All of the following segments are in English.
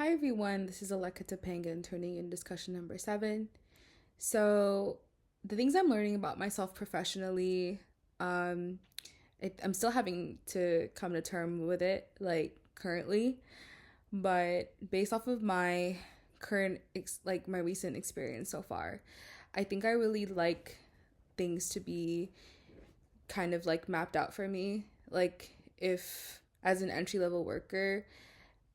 Hi everyone, this is Aleka Topanga turning in discussion number 7. So, the things I'm learning about myself professionally, um, I'm still having to come to term with it, like currently, but based off of my my recent experience so far, I think I really like things to be kind of like mapped out for me. Like, if as an entry level worker,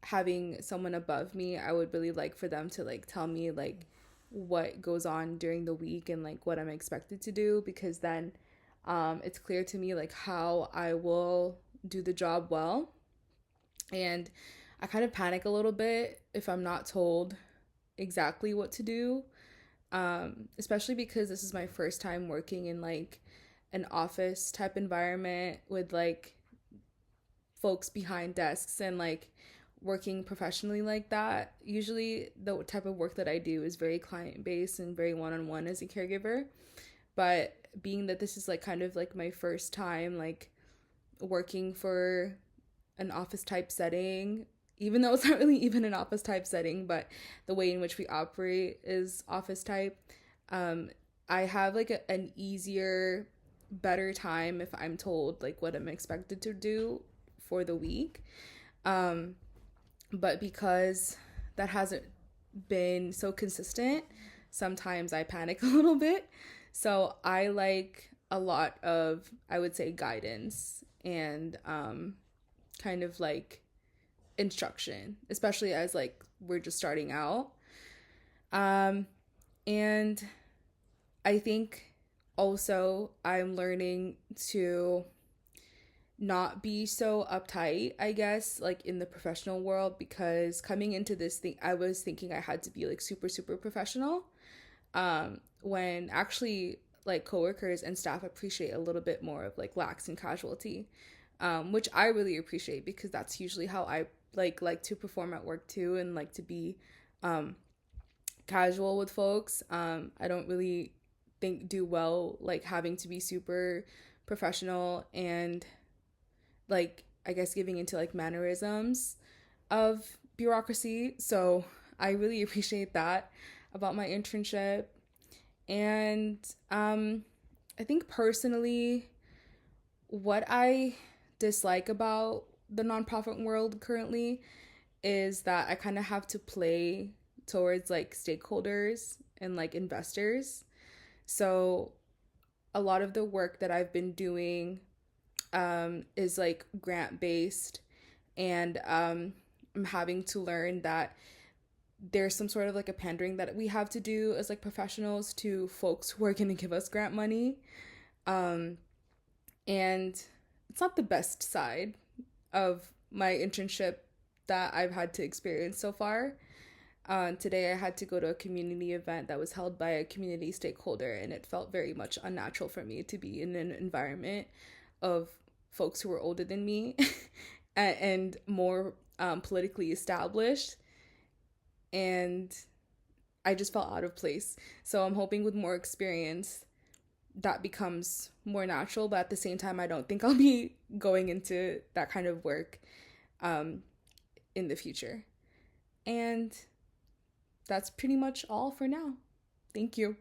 having someone above me, I would really like for them to like tell me like what goes on during the week and like what I'm expected to do, because then it's clear to me like how I will do the job well. And I kind of panic a little bit if I'm not told exactly what to do, especially because this is my first time working in like an office type environment with like folks behind desks and like working professionally like that. Usually, the type of work that I do is very client based and very one on one as a caregiver. But being that this is like kind of like my first time like working for an office type setting, even though it's not really even an office type setting, but the way in which we operate is office type. Um, I have like an easier, better time if I'm told like what I'm expected to do for the week. Um, but because that hasn't been so consistent, sometimes I panic a little bit. So I like a lot of, I would say, guidance and kind of like instruction, especially as like we're just starting out. Um, and I think also I'm learning to not be so uptight, I guess, like in the professional world, because coming into this thing, I was thinking I had to be like super, super professional. When actually, like coworkers and staff appreciate a little bit more of like lax and casualty, which I really appreciate because that's usually how I like to perform at work too, and like to be um, casual with folks. I don't really think do well like having to be super professional and like I guess giving into like mannerisms of bureaucracy. So I really appreciate that about my internship. And I think personally, what I dislike about the nonprofit world currently is that I kind of have to play towards like stakeholders and like investors. So a lot of the work that I've been doing is like grant based, and I'm having to learn that there's some sort of like a pandering that we have to do as like professionals to folks who are going to give us grant money, um, and it's not the best side of my internship that I've had to experience so far. Today, I had to go to a community event that was held by a community stakeholder, and it felt very much unnatural for me to be in an environment of folks who were older than me and more politically established. And I just felt out of place. So I'm hoping with more experience that becomes more natural, but at the same time, I don't think I'll be going into that kind of work um, in the future. And that's pretty much all for now. Thank you.